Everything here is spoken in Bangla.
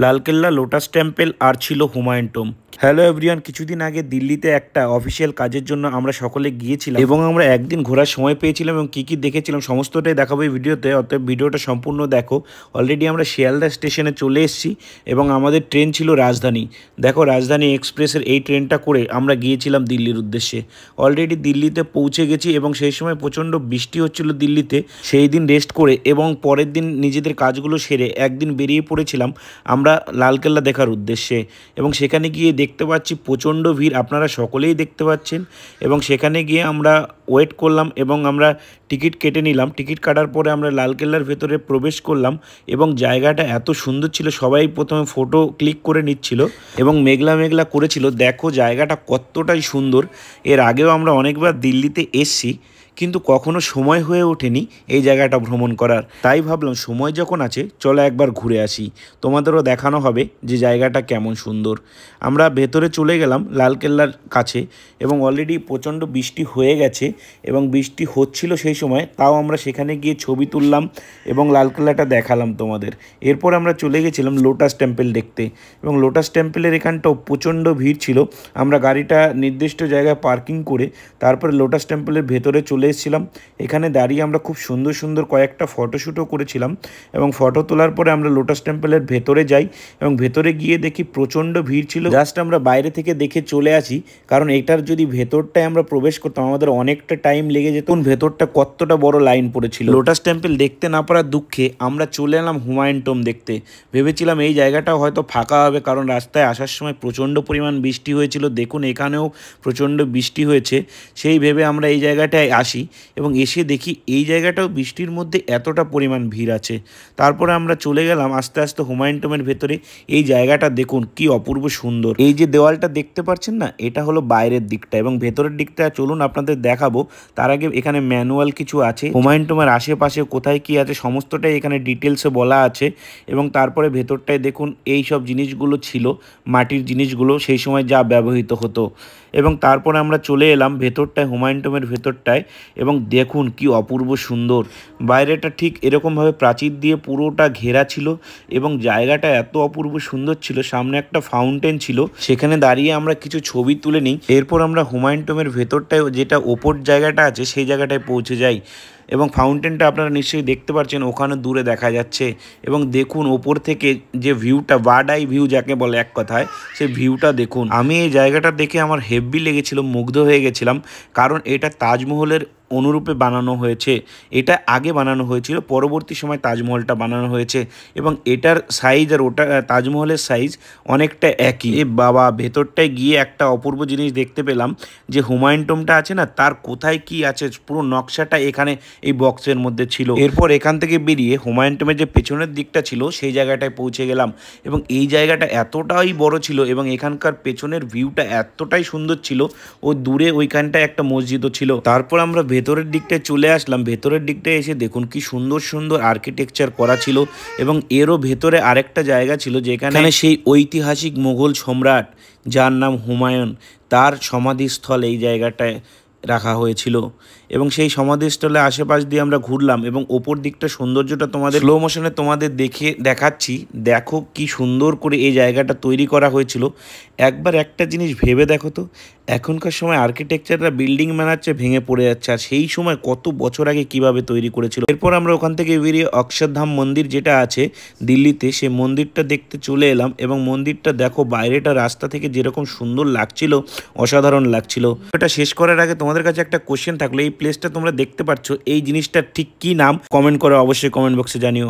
লালকেল্লা, লোটাস টেম্পল আর ছিল হুমায়ুন টোম্ব। হ্যালো এভরিওয়ান, কিছুদিন আগে দিল্লিতে একটা অফিসিয়াল কাজের জন্য আমরা সকলে গিয়েছিলাম এবং আমরা একদিন ঘোরার সময় পেয়েছিলাম এবং কী কী দেখেছিলাম সমস্তটাই দেখাবো এই ভিডিওতে। অতএব ভিডিওটা সম্পূর্ণ দেখো। অলরেডি আমরা শিয়ালদা স্টেশনে চলে এসেছি এবং আমাদের ট্রেন ছিল রাজধানী। দেখো, রাজধানী এক্সপ্রেসের এই ট্রেনটা করে আমরা গিয়েছিলাম দিল্লির উদ্দেশ্যে। অলরেডি দিল্লিতে পৌঁছে গেছি এবং সেই সময় প্রচণ্ড বৃষ্টি হচ্ছিল দিল্লিতে। সেই দিন রেস্ট করে এবং পরের দিন নিজেদের কাজগুলো সেরে একদিন বেরিয়ে পড়েছিলাম আমরা লালকেল্লা দেখার উদ্দেশ্যে। এবং সেখানে গিয়ে দেখতে পাচ্ছি প্রচণ্ড ভিড়, আপনারা সকলেই দেখতে পাচ্ছেন। এবং সেখানে গিয়ে আমরা ওয়েট করলাম এবং আমরা টিকিট কেটে নিলাম। টিকিট কাটার পরে আমরা লালকেল্লার ভেতরে প্রবেশ করলাম এবং জায়গাটা এত সুন্দর ছিল, সবাই প্রথমে ফটো ক্লিক করে নিচ্ছিল এবং মেঘলা মেঘলা করেছিল। দেখো জায়গাটা কতটাই সুন্দর। এর আগেও আমরা অনেকবার দিল্লিতে এসেছি, কিন্তু কখনো সময় হয়ে ওঠেনি এই জায়গাটা ভ্রমণ করার। তাই ভাবলাম সময় যখন আছে চলো একবার ঘুরে আসি, তোমাদেরও দেখানো হবে যে জায়গাটা কেমন সুন্দর। আমরা ভেতরে চলে গেলাম লালকেল্লার কাছে এবং অলরেডি প্রচণ্ড বৃষ্টি হয়ে গেছে এবং বৃষ্টি হচ্ছিল সেই সময়, তাও আমরা সেখানে গিয়ে ছবি তুললাম এবং লালকেল্লাটা দেখালাম তোমাদের। এরপর আমরা চলে গেছিলাম লোটাস টেম্পল দেখতে এবং লোটাস টেম্পলের এখানটাও প্রচণ্ড ভিড় ছিল। আমরা গাড়িটা নির্দিষ্ট জায়গায় পার্কিং করে তারপরে লোটাস টেম্পলের ভেতরে চলে এসেছিলাম। এখানে দাঁড়িয়ে আমরা খুব সুন্দর সুন্দর কয়েকটা ফটোশ্যুটও করেছিলাম এবং ফটো তোলার পরে আমরা লোটাস টেম্পলের ভেতরে যাই এবং ভেতরে গিয়ে দেখি প্রচণ্ড ভিড় ছিল। জাস্ট আমরা বাইরে থেকে দেখে চলে আসি, কারণ এটার যদি ভেতরটায় আমরা প্রবেশ করতাম আমাদের অনেকটা টাইম লেগে যেত। ভেতরটা কতটা বড় লাইন পড়েছিল। লোটাস টেম্পল দেখতে না পারার দুঃখে আমরা চলে এলাম হুমায়ুন টোম্ব দেখতে। ভেবেছিলাম এই জায়গাটাও হয়তো ফাঁকা হবে, কারণ রাস্তায় আসার সময় প্রচণ্ড পরিমাণ বৃষ্টি হয়েছিল। দেখুন এখানেও প্রচণ্ড বৃষ্টি হয়েছে। সেই ভেবে আমরা এই জায়গাটায় আসি এবং এসে দেখি এই জায়গাটাও বৃষ্টির মধ্যে এতটা পরিমাণ ভিড় আছে। তারপরে আমরা চলে গেলাম আস্তে আস্তে হুমায়ুন টোম্বের ভেতরে। এই জায়গাটা দেখুন কি অপূর্ব সুন্দর। এই যে দেওয়ালটা দেখতে পাচ্ছেন না, এটা হলো বাইরের দিকটা এবং ভেতরের দিকটা চলুন আপনাদের দেখাবো। তার আগে এখানে ম্যানুয়াল কিছু আছে, হুমায়ুন টোম্বের আশেপাশে কোথায় কি আছে সমস্তটাই এখানে ডিটেলসে বলা আছে। এবং তারপরে ভেতরটায় দেখুন এই সব জিনিসগুলো ছিল, মাটির জিনিসগুলো সেই সময় যা ব্যবহৃত হতো। এবং তারপরে আমরা চলে এলাম ভেতরটায়, হুমায়ুন টোম্বের ভেতরটায় এবং দেখুন কি অপূর্ব সুন্দর। বাইরেটা ঠিক এরকমভাবে প্রাচীর দিয়ে পুরোটা ঘেরা ছিল এবং জায়গাটা এত অপূর্ব সুন্দর ছিল। সামনে একটা ফাউন্টেন ছিল, সেখানে দাঁড়িয়ে আমরা কিছু ছবি তুলে নিই। এরপর আমরা হুমায়ুন টোম্বের ভেতরটায় যেটা ওপর জায়গাটা আছে সেই জায়গাটায় পৌঁছে যাই এবং ফাউন্টেনটা আপনারা নিশ্চয়ই দেখতে পাচ্ছেন, ওখানে দূরে দেখা যাচ্ছে। এবং দেখুন ওপর থেকে যে ভিউটা, বার্ড আই ভিউ যাকে বলে এক কথায়, সেই ভিউটা দেখুন। আমি এই জায়গাটা দেখে আমার হেব্বি লেগেছিল, মুগ্ধ হয়ে গেছিলাম, কারণ এটা তাজমহলের অনুরূপে বানানো হয়েছে। এটা আগে বানানো হয়েছিল, পরবর্তী সময় তাজমহলটা বানানো হয়েছে এবং এটার সাইজ আর ওটা তাজমহলের সাইজ অনেকটা একই। এ বাবা, ভেতরটায় গিয়ে একটা অপূর্ব জিনিস দেখতে পেলাম যে হুমায়ুন টোম্বটা আছে না, তার কোথায় কি আছে পুরো নকশাটা এখানে এই বক্সের মধ্যে ছিল। এরপর এখান থেকে বেরিয়ে হুমায়ুন টোম্বের যে পেছনের দিকটা ছিল সেই জায়গাটায় পৌঁছে গেলাম এবং এই জায়গাটা এতটাই বড় ছিল এবং এখানকার পেছনের ভিউটা এতটাই সুন্দর ছিল। ও দূরে ওইখানটায় একটা মসজিদও ছিল। তারপর আমরা ভেতরের দিকটায় চলে আসলাম। ভেতরের দিকটায় এসে দেখুন কি সুন্দর সুন্দর আর্কিটেকচার করা ছিল এবং এরও ভেতরে আরেকটা জায়গা ছিল যেখানে সেই ঐতিহাসিক মুঘল সম্রাট যার নাম হুমায়ুন, তার সমাধিস্থল এই জায়গাটায় রাখা হয়েছিল। এবং সেই সমাধিস্থলে আশেপাশ দিয়ে আমরা ঘুরলাম এবং ওপর দিকটা সৌন্দর্যটা তোমাদের স্লো মোশনে তোমাদের দেখাচ্ছি। দেখো কি সুন্দর করে এই জায়গাটা তৈরি করা হয়েছিল। একবার একটা জিনিস ভেবে দেখো তো, এখনকার সময় আর্কিটেকচাররা বিল্ডিং বানাচ্ছে ভেঙে পড়ে যাচ্ছে, আর সেই সময় কত বছর আগে কিভাবে তৈরি করেছিল। এরপর আমরা ওখান থেকে বেরিয়ে অক্ষরধাম মন্দির যেটা আছে দিল্লিতে, সেই মন্দিরটা দেখতে চলে এলাম এবং মন্দিরটা দেখো বাইরেটা রাস্তা থেকে যেরকম সুন্দর লাগছিল, অসাধারণ লাগছিল। এটা শেষ করার আগে তোমাদের কাছে একটা কোশ্চেন থাকলো, এই প্লেসটা তোমরা দেখতে পাচ্ছ, এই জিনিসটার ঠিক কি নাম? কমেন্ট করে অবশ্যই কমেন্ট বক্সে জানিও।